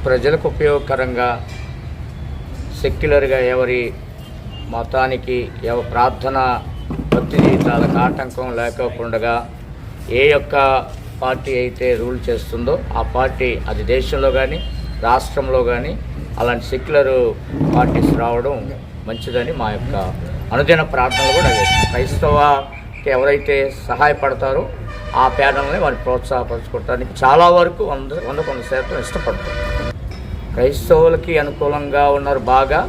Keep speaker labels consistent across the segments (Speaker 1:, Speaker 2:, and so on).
Speaker 1: ప్రజలకు ఉపయోగకరంగా సెక్యులర్గా ఎవరి మతానికి ప్రార్థన భక్తి జీవితాలకు ఆటంకం లేకోకుండా ఏ యొక్క పార్టీ అయితే రూల్ చేస్తుందో ఆ పార్టీ అది దేశంలో కానీ రాష్ట్రంలో కానీ అలాంటి సెక్యులర్ పార్టీస్ రావడం మంచిదని మా యొక్క అనుదిన ప్రార్థనలు కూడా క్రైస్తవకి ఎవరైతే సహాయపడతారో ఆ ప్యానల్ని వారిని ప్రోత్సాహపరచుకోవడానికి చాలా వరకు 100% ఇష్టపడతారు. క్రైస్తవులకి అనుకూలంగా ఉన్నారు బాగా.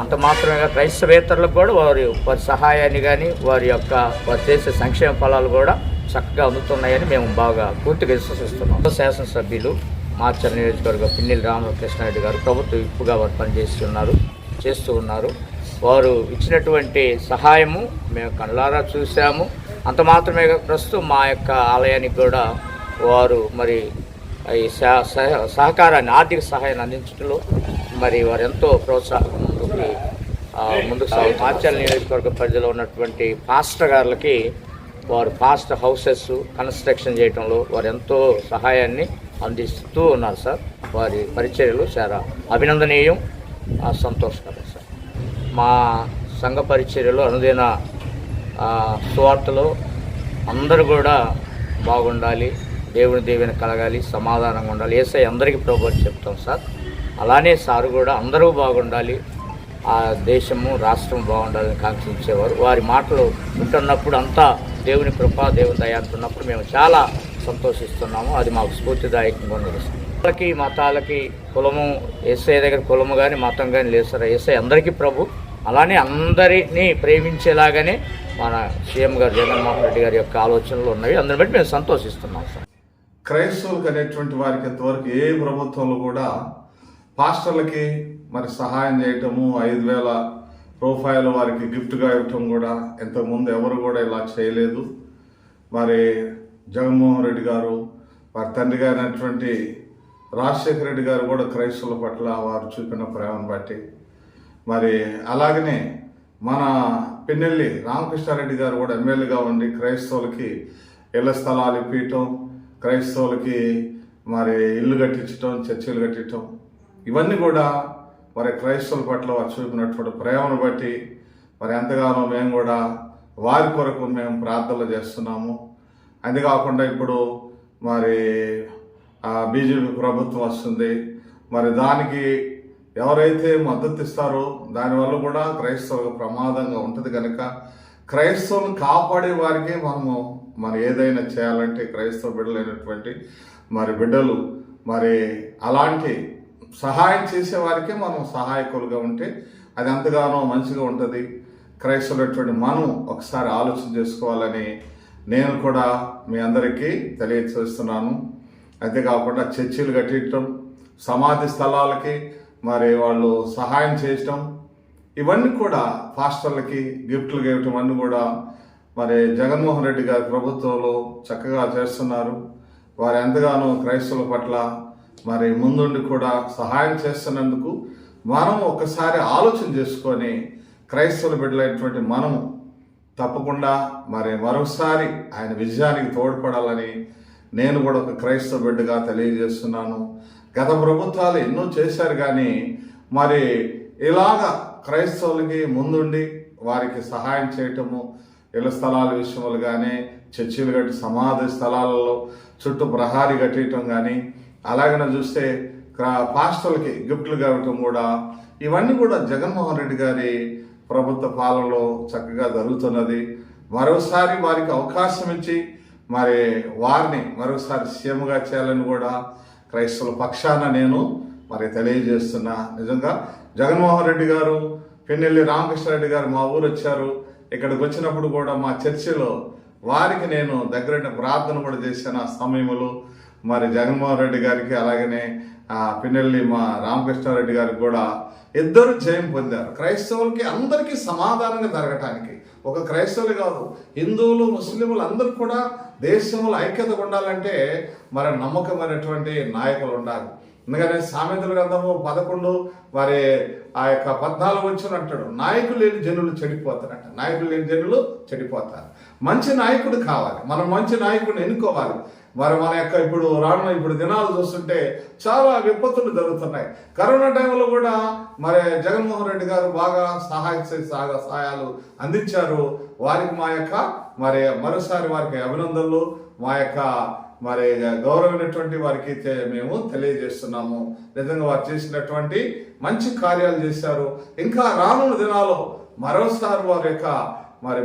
Speaker 1: అంత మాత్రమే క్రైస్తవేతరులకు కూడా వారి సహాయాన్ని కానీ వారు చేసే సంక్షేమ ఫలాలు కూడా చక్కగా అందుతున్నాయని మేము బాగా పూర్తిగా విశ్వసిస్తున్నాం. శాసనసభ్యులు మాచర్ల నియోజకవర్గ పిన్నెల్లి రామకృష్ణారెడ్డి గారు ప్రభుత్వ విప్పుగా వారు చేస్తూ ఉన్నారు. వారు ఇచ్చినటువంటి సహాయము మేము కళ్ళారా చూసాము. అంత మాత్రమే ప్రస్తుతం మా యొక్క ఆలయానికి కూడా వారు మరి ఈ సహకారాన్ని ఆర్థిక సహాయాన్ని అందించడంలో మరి వారు ఎంతో ప్రోత్సాహం ముందుకు మాచర్ల నియోజకవర్గ పరిధిలో ఉన్నటువంటి పాస్టర్ గారులకి వారు పాస్టర్ హౌసెస్ కన్స్ట్రక్షన్ చేయడంలో వారు ఎంతో సహాయాన్ని అందిస్తూ ఉన్నారు సార్. వారి పరిచర్యలు చాలా అభినందనీయం, సంతోషకరం సార్. మా సంఘ పరిచర్యలో అనుదిన సువార్తలో అందరూ కూడా బాగుండాలి, దేవుని దీవెన కలగాలి, సమాధానంగా ఉండాలి, యేసయ్య అందరికీ ప్రభు అని చెప్తాం సార్. అలానే సారు కూడా అందరూ బాగుండాలి, ఆ దేశము రాష్ట్రం బాగుండాలని కాంక్షించేవారు. వారి మాటలు వింటున్నప్పుడు అంతా దేవుని కృప దేవుని దయ అంటున్నప్పుడు మేము చాలా సంతోషిస్తున్నాము. అది మాకు స్ఫూర్తిదాయకంగా ఉంది. వాళ్ళకి మతాలకి కులము యేసయ్య దగ్గర కులము కానీ మతం కానీ లేదు సార్. యేసయ్య అందరికీ ప్రభు. అలానే అందరినీ ప్రేమించేలాగానే మన సీఎం గారు జగన్మోహన్ రెడ్డి గారి యొక్క ఆలోచనలు ఉన్నవి. అందరిని బట్టి మేము సంతోషిస్తున్నాం సార్.
Speaker 2: క్రైస్తవులకు అనేటువంటి వారికి ఇంతవరకు ఏ ప్రభుత్వంలో కూడా పాస్టర్లకి మరి సహాయం చేయటము 5,000 రూపాయలు వారికి గిఫ్ట్గా ఇవ్వటం కూడా ఇంతకుముందు ఎవరు కూడా ఇలా చేయలేదు. మరి జగన్మోహన్ రెడ్డి గారు వారి తండ్రి గారైనటువంటి రాజశేఖర రెడ్డి గారు కూడా క్రైస్తవుల పట్ల వారు చూపిన ప్రేమను బట్టి మరి అలాగనే మన పిన్నెల్లి రామకృష్ణారెడ్డి గారు కూడా ఎమ్మెల్యేగా ఉండి క్రైస్తవులకి ఇళ్ల స్థలాలు ఇప్పించటం, క్రైస్తవులకి మరి ఇల్లు కట్టించటం, చర్చిలు కట్టించటం, ఇవన్నీ కూడా మరి క్రైస్తవుల పట్ల వారు చూపినటువంటి ప్రేమను బట్టి మరి ఎంతగానో మేము కూడా వారి కొరకు మేము ప్రార్థనలు చేస్తున్నాము. అంతేకాకుండా ఇప్పుడు మరి బీజేపీ ప్రభుత్వం వస్తుంది. మరి దానికి ఎవరైతే మద్దతు ఇస్తారో దానివల్ల కూడా క్రైస్తవులకు ప్రమాదంగా ఉంటుంది కనుక క్రైస్తవులను కాపాడే వారికి మనం ఏదైనా చేయాలంటే క్రైస్తవ బిడ్డలైనటువంటి మరి బిడ్డలు మరి అలాంటి సహాయం చేసే వారికే మనం సహాయకులుగా ఉంటే అది ఎంతగానో మంచిగా ఉంటుంది. క్రైస్తవులైనటువంటి మనం ఒకసారి ఆలోచన చేసుకోవాలని నేను కూడా మీ అందరికీ తెలియచేస్తున్నాను. అంతేకాకుండా చర్చిలు కట్టించడం, సమాధి స్థలాలకి మరి వాళ్ళు సహాయం చేయటం, ఇవన్నీ కూడా పాస్టర్లకి గిఫ్ట్లు ఇవ్వటం అన్నీ కూడా మరి జగన్మోహన్ రెడ్డి గారి ప్రభుత్వంలో చక్కగా చేస్తున్నారు. వారు ఎంతగానో క్రైస్తవుల పట్ల మరి ముందుండి కూడా సహాయం చేస్తున్నందుకు మనం ఒకసారి ఆలోచన చేసుకొని క్రైస్తవుల బిడ్డలైనటువంటి మనము తప్పకుండా మరి మరొకసారి ఆయన విజయానికి తోడ్పడాలని నేను కూడా ఒక క్రైస్తవ బిడ్డగా తెలియజేస్తున్నాను. గత ప్రభుత్వాలు ఎన్నో చేశారు కానీ మరి ఇలాగా క్రైస్తవులకి ముందుండి వారికి సహాయం చేయటము, ఇళ్ల స్థలాల విషయంలో కానీ చర్చిలు కట్టి సమాధి స్థలాలలో చుట్టూ ప్రహారీ కట్టేయటం కానీ అలాగనే చూస్తే పాస్టర్లకి గిఫ్ట్లు ఇవ్వటం కూడా ఇవన్నీ కూడా జగన్మోహన్ రెడ్డి గారి ప్రభుత్వ పాలనలో చక్కగా జరుగుతున్నది. మరోసారి వారికి అవకాశం ఇచ్చి మరి వారిని మరోసారి సీఎంగా చేయాలని కూడా క్రైస్తవుల పక్షాన నేను మరి తెలియజేస్తున్నా. నిజంగా జగన్మోహన్ రెడ్డి గారు పిన్నెల్లి రామకృష్ణారెడ్డి గారు మా ఊరు వచ్చారు. ఇక్కడికి వచ్చినప్పుడు కూడా మా చర్చిలో వారికి నేను దగ్గర ప్రార్థన కూడా చేశాను. ఆ సమయంలో మరి జగన్మోహన్ రెడ్డి గారికి అలాగనే పిన్నెల్లి మా రామకృష్ణారెడ్డి గారికి కూడా ఇద్దరు జయం పొందారు. క్రైస్తవులకి అందరికీ సమాధానంగా జరగటానికి, ఒక క్రైస్తవులు కాదు హిందువులు ముస్లింలు అందరూ కూడా దేశంలో ఐక్యతగా ఉండాలంటే మరి నమ్మకమైనటువంటి నాయకులు ఉండాలి. ఎందుకంటే సామెతల గ్రంథము 11 మరి ఆ యొక్క 14 వచ్చిన అంటాడు, నాయకులు లేని జనులు చెడిపోతారంట. నాయకులు లేని జనులు చెడిపోతారు. మంచి నాయకుడు కావాలి, మనం మంచి నాయకుడిని ఎన్నుకోవాలి. మరి మన యొక్క ఇప్పుడు దినాలు చూస్తుంటే చాలా విపత్తులు జరుగుతున్నాయి. కరోనా టైంలో కూడా మరి జగన్మోహన్ రెడ్డి గారు బాగా సహాయాలు అందించారు. వారికి మా యొక్క మరోసారి వారికి అభినందనలు, మా యొక్క గౌరవమైనటువంటి వారికి మేము తెలియజేస్తున్నాము. నిజంగా వారు చేసినటువంటి మంచి కార్యాలు చేశారు. ఇంకా రానున్న దినాల్లో మరోసారి వారి యొక్క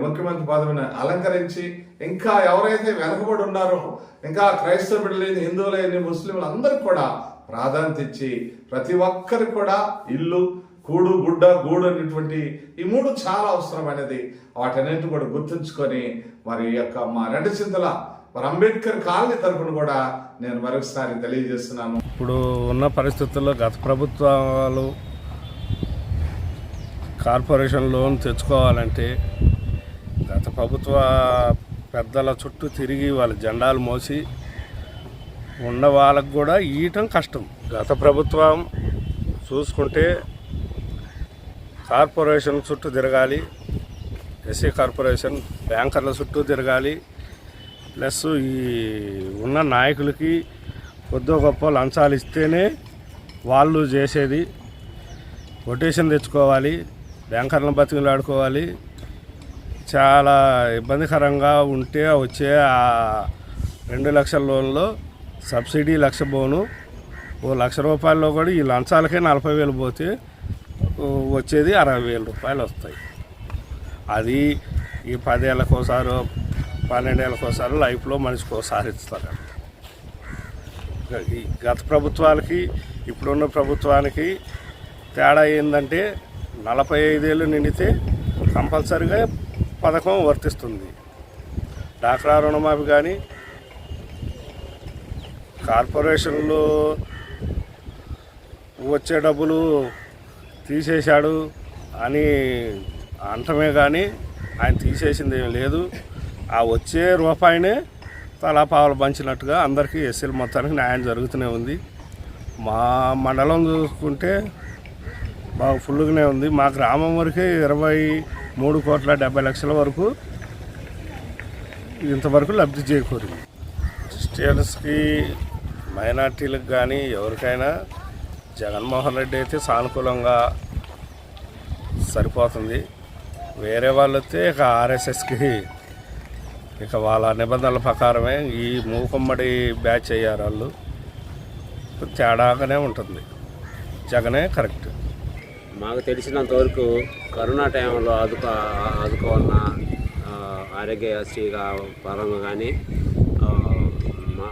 Speaker 2: ముఖ్యమంత్రి పదవిని అలంకరించి ఇంకా ఎవరైతే వెనకబడి ఉన్నారో, ఇంకా క్రైస్తవ బిడ్డలేని, హిందువులేని, ముస్లింలు అందరికీ కూడా ప్రాధాన్యత ఇచ్చి ప్రతి ఒక్కరికి కూడా ఇల్లు, కూడు, గుడ్డ, గూడు అనేటువంటి ఈ 3 చాలా అవసరమైనది. వాటన్నింటిని కూడా గుర్తుంచుకొని మా రెండచింతల అంబేద్కర్ కాలనీ తరఫున కూడా నేను మరొకసారి తెలియజేస్తున్నాను.
Speaker 3: ఇప్పుడు ఉన్న పరిస్థితుల్లో గత ప్రభుత్వాలు కార్పొరేషన్ లోన్ తెచ్చుకోవాలంటే గత ప్రభుత్వ పెద్దల చుట్టూ తిరిగి వాళ్ళ జెండాలు మోసి ఉన్న వాళ్ళకు కూడా ఇవ్వటం కష్టం. గత ప్రభుత్వం చూసుకుంటే కార్పొరేషన్ చుట్టూ తిరగాలి, ఎస్సీ కార్పొరేషన్ బ్యాంకర్ల చుట్టూ తిరగాలి, ప్లస్ ఈ ఉన్న నాయకులకి కొద్ది గొప్ప లంచాలు ఇస్తేనే వాళ్ళు చేసేది. కొటేషన్ తెచ్చుకోవాలి, బ్యాంకర్లను బతికిలాడుకోవాలి. చాలా ఇబ్బందికరంగా ఉంటే వచ్చే ఆ 2 లక్షల లోన్లో సబ్సిడీ 1,00,000 బోను, ₹1,00,000 కూడా ఈ లంచాలకే 40,000 పోతే వచ్చేది 60,000 రూపాయలు వస్తాయి. అది ఈ 10 ఏళ్ళకోసారో 12 ఏళ్ళకోసారి లైఫ్లో మనిషికి ఒకసారి ఇస్తారు. ఈ గత ప్రభుత్వాలకి ఇప్పుడున్న ప్రభుత్వానికి తేడా ఏంటంటే 45 ఏళ్ళు నిండితే కంపల్సరీగా పథకం వర్తిస్తుంది. డాక్రా రుణమాఫీ కానీ కార్పొరేషన్లో వచ్చే డబ్బులు తీసేశాడు అని అంటమే కానీ ఆయన తీసేసింది ఏం లేదు. ఆ వచ్చే రూపాయినే తలాపాలు పంచినట్టుగా అందరికీ ఎస్సీల మొత్తానికి న్యాయం జరుగుతూనే ఉంది. మా మండలం చూసుకుంటే బాగా ఫుల్గానే ఉంది. మా గ్రామం వరకే 23,70,00,000 వరకు ఇంతవరకు లబ్ధి చేకూరింది. క్రిస్టియన్స్కి, మైనార్టీలకు కానీ ఎవరికైనా జగన్మోహన్ రెడ్డి అయితే సానుకూలంగా సరిపోతుంది. వేరే వాళ్ళు వస్తే ఇక ఆర్ఎస్ఎస్కి ఇక వాళ్ళ నిబంధనల ప్రకారమే ఈ మూకమ్మడి బ్యాచ్ అయ్యారు. వాళ్ళు తేడాగానే ఉంటుంది. జగనే కరెక్ట్.
Speaker 4: మాకు తెలిసినంతవరకు కరోనా టైంలో ఆదుకోవాలన్న ఆరోగ్యశ్రీగా పరంగా కానీ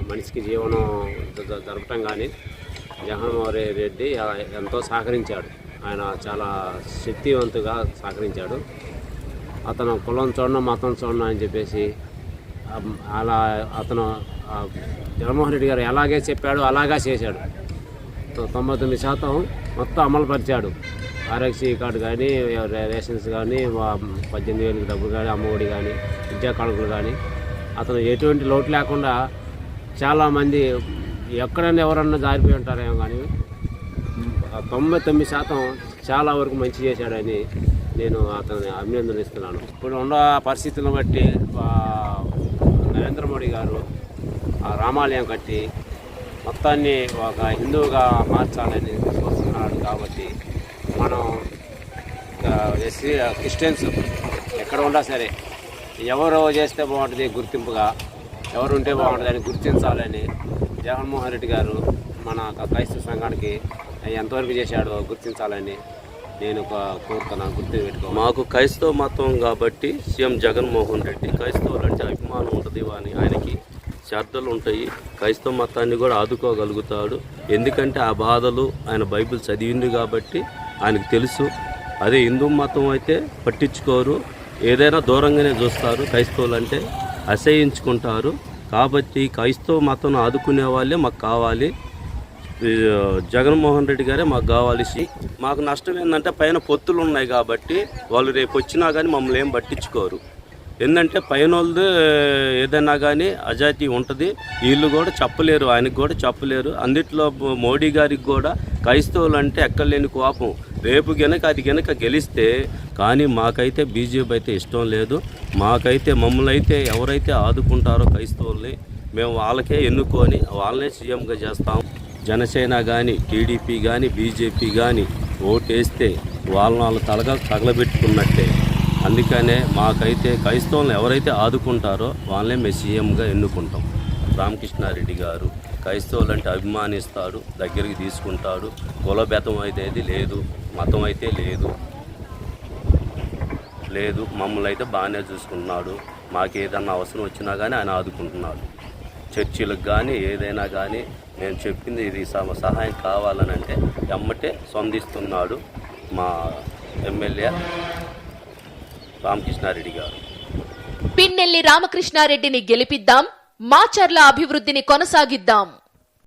Speaker 4: మనిషికి జీవనం జరపటం కానీ జగన్మోహన్ రెడ్డి ఎంతో సహకరించాడు. ఆయన చాలా శక్తివంతుగా సహకరించాడు. అతను కులం చూడడం, మతం చూడడం అని చెప్పేసి అలా అతను జగన్మోహన్ రెడ్డి గారు ఎలాగే చెప్పాడు అలాగే చేశాడు. 99% మొత్తం అమలుపరిచాడు. ఆరోగ్యశ్రీ కార్డు కానీ, రేషన్స్ కానీ, 18,000 డబ్బులు కానీ, అమ్మఒడి కానీ, విద్యా కానుకలు కానీ అతను ఎటువంటి లోటు లేకుండా చాలామంది ఎక్కడైనా ఎవరన్నా జారిపోయి ఉంటారేమో కానీ 99% చాలా వరకు మంచి చేశాడని నేను అతన్ని అభినందనిస్తున్నాను. ఇప్పుడు ఉన్న పరిస్థితులను బట్టి నరేంద్ర మోడీ గారు ఆ రామాలయం కట్టి మొత్తాన్ని ఒక హిందువుగా మార్చాలని చూస్తున్నాడు. కాబట్టి మనం ఎస్సీ క్రిస్టియన్స్ ఎక్కడ ఉన్నా సరే ఎవరు చేస్తే బాగుంటుంది, గుర్తింపుగా ఎవరు ఉంటే బాగుంటుందని గుర్తించాలని జగన్మోహన్ రెడ్డి గారు మన క్రైస్తవ సంఘానికి ఎంతవరకు చేశాడో గుర్తించాలని నేను కోరుతున్నాను. గుర్తుపెట్టుకో.
Speaker 5: మాకు క్రైస్తవ మతం కాబట్టి సీఎం జగన్మోహన్ రెడ్డి క్రైస్తవులు అంటే అభిమానం ఉంటుంది అని ఆయనకి శ్రద్ధలు ఉంటాయి. క్రైస్తవ మతాన్ని కూడా ఆదుకోగలుగుతాడు. ఎందుకంటే ఆ బాధలు ఆయన బైబిల్ చదివింది కాబట్టి ఆయనకు తెలుసు. అదే హిందూ మతం అయితే పట్టించుకోరు, ఏదైనా దూరంగానే చూస్తారు. క్రైస్తవులు అంటే అసహించుకుంటారు. కాబట్టి క్రైస్తవ మతం ఆదుకునే వాళ్ళే మాకు కావాలి. జగన్మోహన్ రెడ్డి గారే మాకు కావాలి. మాకు నష్టం ఏంటంటే పైన పొత్తులు ఉన్నాయి కాబట్టి వాళ్ళు రేపు వచ్చినా కానీ మమ్మల్ని ఏం పట్టించుకోరు. ఏంటంటే పైన వాళ్ళది ఏదైనా కానీ అజాతి ఉంటుంది. వీళ్ళు కూడా చెప్పలేరు, ఆయనకు కూడా చెప్పలేరు. అందుట్లో మోడీ గారికి కూడా క్రైస్తవులు అంటే ఎక్కడలేని కోపం. రేపు అది గెలిస్తే కానీ మాకైతే బీజేపీ అయితే ఇష్టం లేదు. మాకైతే మమ్మల్ని అయితే ఎవరైతే ఆదుకుంటారో క్రైస్తవుల్ని మేము వాళ్ళకే ఎన్నుకొని వాళ్ళనే సీఎంగా చేస్తాం. జనసేన కానీ టీడీపీ కానీ బీజేపీ కానీ ఓటేస్తే వాళ్ళు తగలబెట్టుకున్నట్టే. అందుకనే మాకైతే క్రైస్తవులను ఎవరైతే ఆదుకుంటారో వాళ్ళనే మేము సీఎంగా ఎన్నుకుంటాం. రామకృష్ణారెడ్డి గారు క్రైస్తవులంటే అభిమానిస్తాడు, దగ్గరికి తీసుకుంటాడు. కులబెతం అయితే లేదు, మతం అయితే లేదు, మమ్మల్ని అయితే బాగానే చూసుకుంటున్నాడు. మాకేదన్నా అవసరం వచ్చినా కానీ ఆయన ఆదుకుంటున్నాడు. చర్చిలకు కానీ ఏదైనా కానీ మేము చెప్పింది ఇది సహాయం కావాలని అంటే ఎమ్మటే స్పందిస్తున్నాడు మా ఎమ్మెల్యే రామకృష్ణారెడ్డి గారు.
Speaker 6: పిన్నెల్లి రామకృష్ణారెడ్డిని గెలిపిద్దాం, మాచర్ల అభివృద్ధిని కొనసాగిద్దాం.